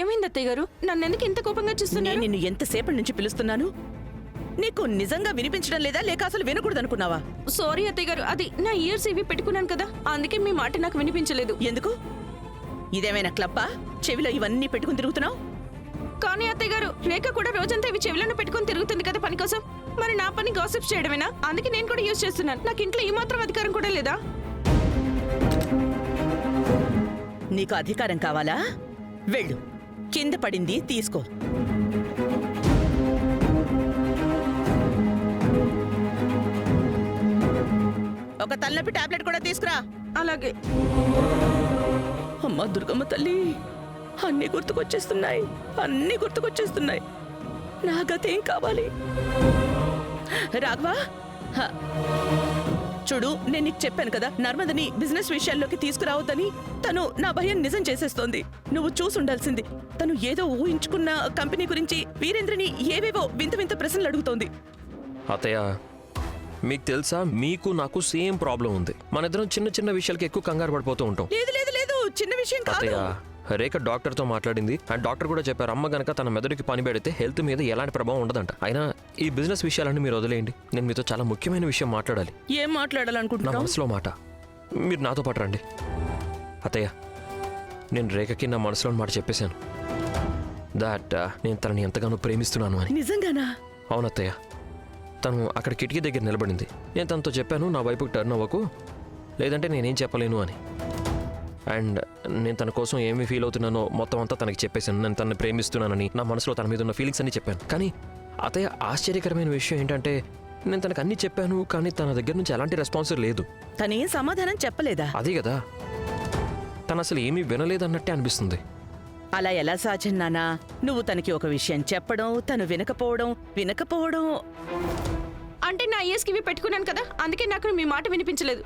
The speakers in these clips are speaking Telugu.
ఏమైంది అత్తయ్య గారు? నన్నెందుకు ఇంత కోపంగా చూస్తున్నారు? నేను నిన్ను ఎంతసేపటి నుంచి పిలుస్తున్నాను? నీకు నిజంగా వినిపించడం లేదా, లేక అసలు వినకూడదనుకున్నావా? సారీ అత్తయ్య గారు, అది నా ఇయర్స్ ఇవి పెట్టుకున్నాను కదా, అందుకే మీ మాట నాకు వినిపించలేదు. ఎందుకు? ఇదేమైనా క్లబ్బా? చెవిలో ఇవన్నీ పెట్టుకుని తిరుగుతున్నావు? కానీ అత్తయ్య గారు, రేఖ కూడా రోజంతా ఇవి చెవులను పెట్టుకుని తిరుగుతుంది కదా పని కోసం. మరి నా పని గాసిప్స్ చేయడమేనా? అందుకే నేను కూడా యూజ్ చేస్తున్నాను. నాకు ఇంట్లో ఈ మాత్రం అధికారం కూడా లేదా? నీకు అధికారం కావాలా? వెళ్ళు, కింద పడింది తీసుకో. ఒక తలనొప్పి టాబ్లెట్ కూడా తీసుకురా. అలాగే. అమ్మా దుర్గమ్మ తల్లి, అన్నీ గుర్తుకొచ్చేస్తున్నాయి. నా గతేం కావాలి? రాఘవా, హ. చూడు, నేను నీకు చెప్పాను కదా, నర్మదని బిజినెస్ విషయాల్లోకి తీసుకురావద్దని. తను నా భయం నిజం చేసేస్తోంది. నువ్వు చూసుండాల్సింది. తను ఏదో ఊహించుకున్న కంపెనీ గురించి వీరేంద్రని ఏవేవో వింత వింత ప్రశ్నలు అడుగుతోంది. అత్తయ్య, మీకు తెలుసా, మీకు నాకు సేమ్ ప్రాబ్లం ఉంది. మన ఇద్దరం చిన్న చిన్న విషయాలకి ఎక్కువ కంగారు పడిపోతూ ఉంటాం. లేదు లేదు లేదు, చిన్న విషయం కాదు. అత్తయ్య, రేఖ డాక్టర్తో మాట్లాడింది. అండ్ డాక్టర్ కూడా చెప్పారు, అమ్మ గనక తన మెదడుకి పని పెడితే హెల్త్ మీద ఎలాంటి ప్రభావం ఉండదంట. అయినా ఈ బిజినెస్ విషయాలన్నీ మీరు వదిలేయండి. నేను మీతో చాలా ముఖ్యమైన విషయం మాట్లాడాలి. ఏం నా మాట్లాడాలనుకుంటున్నావు? మనసులో మాట. మీరు నాతో పాటు రండి. అత్తయ్య, నేను రేఖకి నా మనసులోని మాట చెప్పేశాను. దాట్ నేను తనని ఎంతగానో ప్రేమిస్తున్నాను అని. నిజంగానా? అవునత్తయ్య. తను అక్కడ కిటికీ దగ్గర నిలబడింది. నేను తనతో చెప్పాను, నా వైపుకి టర్న్ అవ్వకు, లేదంటే నేనేం చెప్పలేను అని. అండ్ నేను తన కోసం ఏమి ఫీల్ అవుతున్నానో మొత్తం అంతా తనకి చెప్పేశాను. నేను తనని ప్రేమిస్తున్నానని, నా మనసులో తన మీద ఉన్న ఫీలింగ్స్ అన్ని చెప్పాను. కానీ అత్తయ్య, ఆశ్చర్యకరమైన విషయం ఏంటంటే, నేను తనకు అన్నీ చెప్పాను, కానీ తన దగ్గర నుంచి ఎలాంటి రెస్పాన్స్ లేదు. తనేం సమాధానం చెప్పలేదా? అదే కదా, తను అసలు ఏమీ వినలేదన్నట్టే అనిపిస్తుంది. అలా ఎలా సాధ్యం నానా? నువ్వు తనకి ఒక విషయం చెప్పడం, తను వినకపోవడం. అంటే నా ఇయర్స్కి ఇవి పెట్టుకున్నాను కదా, అందుకే నాకు మీ మాట వినిపించలేదు.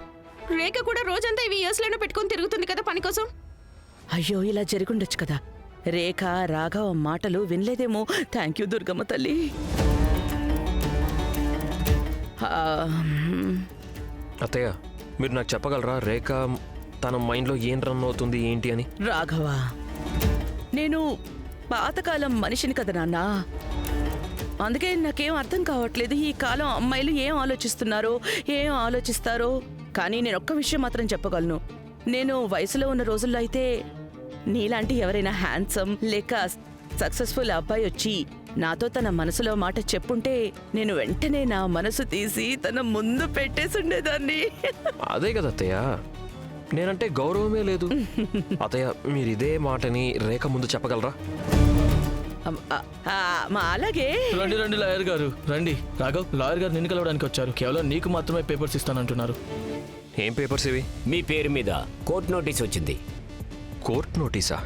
రేఖ కూడా రోజంతా ఇవి ఇయర్స్లోనే పెట్టుకుని తిరుగుతుంది కదా పని కోసం. అయ్యో, ఇలా జరుగుండొచ్చు కదా. రేఖ, రాఘవ మాటలు వినలేదేమో. థ్యాంక్ యూ దుర్గమ్మ తల్లి. అత్తయ్య, మీరు నాకు చెప్పగలరా, రేఖ తన మైండ్లో ఏం రన్ అవుతుంది ఏంటి అని? రాఘవ, నేను పాతకాలం మనిషిని కదా నాన్నా. అందుకే నాకేం అర్థం కావట్లేదు, ఈ కాలం అమ్మాయిలు ఏం ఆలోచిస్తారో. కానీ నేను ఒక్క విషయం మాత్రం చెప్పగలను. నేను వయసులో ఉన్న రోజుల్లో అయితే నీలాంటి ఎవరైనా హ్యాండ్సమ్ లేక సక్సెస్ఫుల్ అబ్బాయి వచ్చి నాతో తన మనసులో మాట చెప్పుంటే నేను వెంటనే నా మనసు తీసి తన ముందు పెట్టేసుండేదాన్ని. అదే కదా అత్తయ్య, నేనంటే గౌరవమే లేదు. అత్తయ్య, మీరు ఇదే మాటని రేఖ ముందు చెప్పగలరా? అలాగే. రండి లాయర్ గారు, రండి. రాఘవ్, లాయర్ గారు నిన్ను కలవడానికి వచ్చారు. కేవలం నీకు మాత్రమే పేపర్స్ ఇస్తానంటున్నారు. ఏం పేపర్స్ ఇవి? మీ పేరు మీద కోర్టు నోటీస్ వచ్చింది. కోర్ట్ నోటీసా?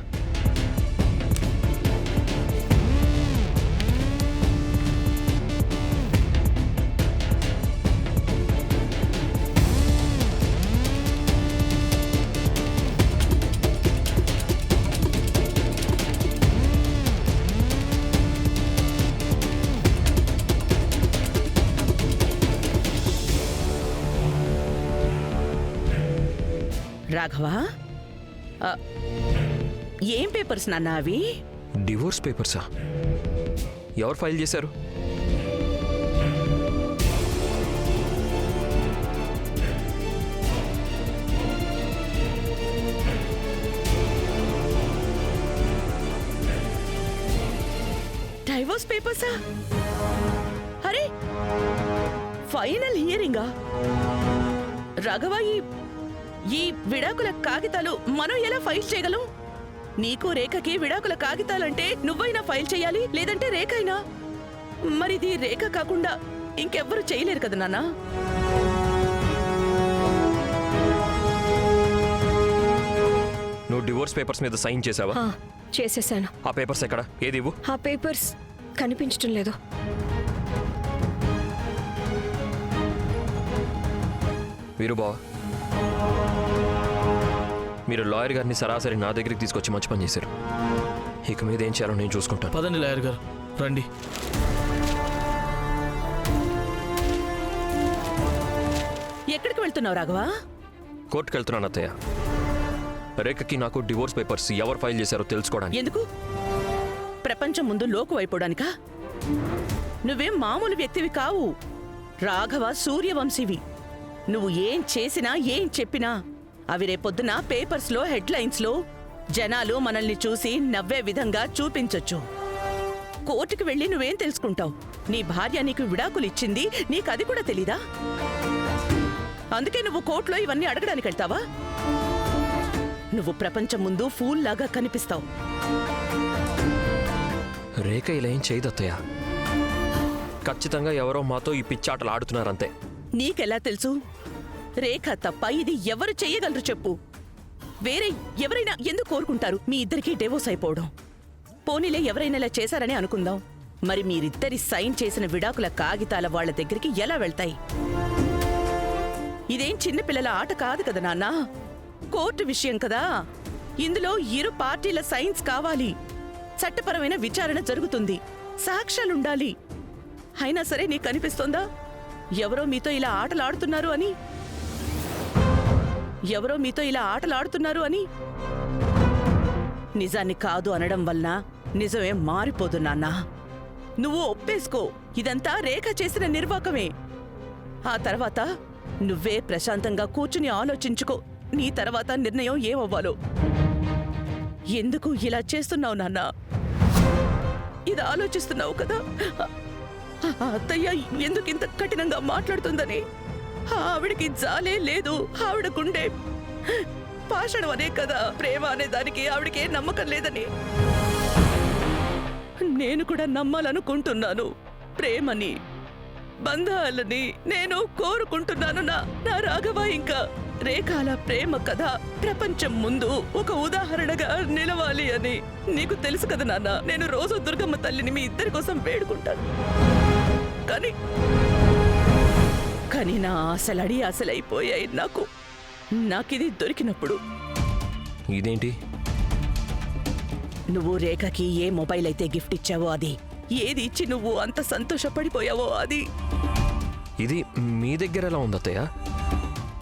రాఘవా, ఏం పేపర్స్ నాన్న అవి? డివోర్స్ పేపర్సా? ఎవరు ఫైల్ చేశారు? డైవోర్స్ పేపర్సా? అరే, ఫైనల్ హియరింగా? రాఘవా, ఈ విడాకుల కాగితాలు మనం ఎలా ఫైల్ చేయగలం? నీకు రేఖకి విడాకుల కాగితాలంటే నువ్వైనా ఫైల్ చేయాలి, లేదంటే రేఖ అయినా. మరిది రేఖ కాకుండా ఇంకెవ్వరు చేయలేరు కదా నాన్న. నువ్వు డివోర్స్ పేపర్స్ మీద సైన్ చేసావా? చేసేసాను. ఆ పేపర్స్ ఎక్కడ? ఏది ఇవ్వు. ఆ పేపర్స్ కనిపించడం లేదు. వీరుబావ, మీరు లాయర్ గారిని సరాసరి నా దగ్గరికి తీసుకొచ్చి మంచి పని చేశారు. ఇక మీద ఏం చేయాలో నేను చూసుకుంటాను. పదండి లాయర్ గారు, రండి. ఎక్కడికి వెళ్తున్నావు రాఘవా? కోర్టుకు వెళ్తున్నాను అత్తయ్య. రేఖకి నాకు డివోర్స్ పేపర్స్ ఎవరు ఫైల్ చేశారో తెలుసుకోవడానికి. ఎందుకు? ప్రపంచం ముందు లోకు అయిపోవడానికా? నువ్వేం మామూలు వ్యక్తివి కావు. రాఘవ సూర్యవంశీవి. నువ్వు ఏం చేసినా ఏం చెప్పినా అవి రేపొద్దున పేపర్స్లో హెడ్లైన్స్లో జనాలు మనల్ని చూసి నవ్వే విధంగా చూపించొచ్చు. కోర్టుకి వెళ్ళి నువ్వేం తెలుసుకుంటావు? నీ భార్య నీకు విడాకులు ఇచ్చింది, నీకది కూడా తెలీదా? అందుకే నువ్వు కోర్టులో ఇవన్నీ అడగడానికి వెళ్తావా? నువ్వు ప్రపంచం ముందు ఫూల్ లాగా కనిపిస్తావు. రేఖ ఇలా ఏం చేయదు అత్తయ్య. ఖచ్చితంగా ఎవరో మాతో ఈ పిచ్చాటలు ఆడుతున్నారంతే. నీకెలా తెలుసు? రేఖ తప్ప ఇది ఎవరు చెయ్యగలరు చెప్పు? వేరే ఎవరైనా ఎందుకు కోరుకుంటారు మీ ఇద్దరికీ డివోర్స్ అయిపోవడం? పోనీలే ఎవరైనా ఇలా చేశారని అనుకుందాం. మరి మీరిద్దరి సైన్ చేసిన విడాకుల కాగితాల వాళ్ళ దగ్గరికి ఎలా వెళ్తాయి? ఇదేం చిన్నపిల్లల ఆట కాదు కదా నాన్నా. కోర్టు విషయం కదా. ఇందులో ఇరు పార్టీల సైన్స్ కావాలి. చట్టపరమైన విచారణ జరుగుతుంది. సాక్ష్యాలుండాలి. అయినా సరే నీకు అనిపిస్తోందా ఎవరో మీతో ఇలా ఆటలాడుతున్నారు అని? ఎవరో మీతో ఇలా ఆటలాడుతున్నారు అని? నిజాన్ని కాదు అనడం వలన నిజమే మారిపోదు నాన్నా. నువ్వు ఒప్పేసుకో, ఇదంతా రేఖ చేసిన నిర్వాకమే. ఆ తర్వాత నువ్వే ప్రశాంతంగా కూర్చుని ఆలోచించుకో నీ తర్వాత నిర్ణయం ఏమవ్వాలో. ఎందుకు ఇలా చేస్తున్నావు నాన్నా? ఇది ఆలోచిస్తున్నావు కదా అత్తయ్య ఎందుకింత కఠినంగా మాట్లాడుతుందని. ఆవిడికి జాలే లేదు. ఆవిడకుండే పాషణం అనే కదా ప్రేమ అనే దానికి ఆవిడకే నమ్మకం లేదని. నేను కూడా నమ్మాలనుకుంటున్నాను. ప్రేమని, బంధాలని నేను కోరుకుంటున్నాను. నా రాఘవ ఇంకా రేఖాల ప్రేమ కథ ప్రపంచం ముందు ఒక ఉదాహరణగా నిలవాలి అని. నీకు తెలుసు కదా నాన్న, నేను రోజు దుర్గమ్మ తల్లిని మీ ఇద్దరి కోసం వేడుకుంటాను. కానీ నా ఆశలడి ఆశలైపోయాయి. నాకిది దొరికినప్పుడు. ఇదేంటి? నువ్వు రేఖకి ఏ మొబైల్ అయితే గిఫ్ట్ ఇచ్చావో అది, ఏది ఇచ్చి నువ్వు అంత సంతోషపడిపోయావో అది. ఇది మీ దగ్గర ఎలా ఉంది అత్తయ్య?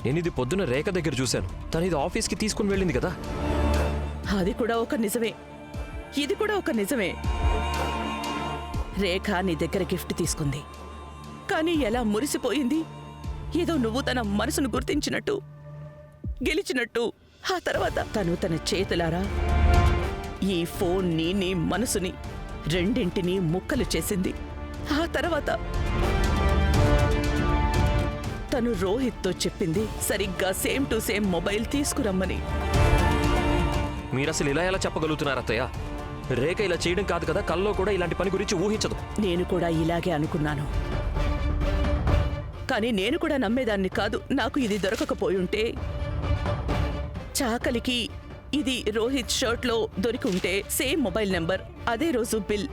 నేను ఇది పొద్దున రేఖ దగ్గర చూశాను. తను ఇది ఆఫీస్కి తీసుకుని వెళ్ళింది కదా. అది కూడా ఒక నిజమే. ఇది కూడా ఒక నిజమే. రేఖ నీ దగ్గర గిఫ్ట్ తీసుకుంది. కానీ ఎలా మురిసిపోయింది. ఏదో నువ్వు తన మనసును గుర్తించినట్టు, గెలిచినట్టు. ఆ తర్వాత తను తన చేతులారా ఈ ఫోన్ని, నీ మనసుని రెండింటినీ ముక్కలు చేసింది. ఆ తర్వాత తను రోహిత్తో చెప్పింది సరిగ్గా సేమ్ టు సేమ్ మొబైల్ తీసుకురమ్మని. మీరు అసలు ఇలా ఎలా చెప్పగలుగుతున్నారు అత్తయ్య? రేఖ ఇలా చేయడం కాదు కదా, కల్లో కూడా ఇలాంటి పని గురించి ఊహించదు. నేను కూడా ఇలాగే అనుకున్నాను. కానీ నేను కూడా నమ్మేదాన్ని కాదు. నాకు ఇది దొరకకపోయుంటే, చాకలికి ఇది రోహిత్ షర్ట్లో దొరికి ఉంటే సేమ్ మొబైల్ నెంబర్, అదే రోజు బిల్,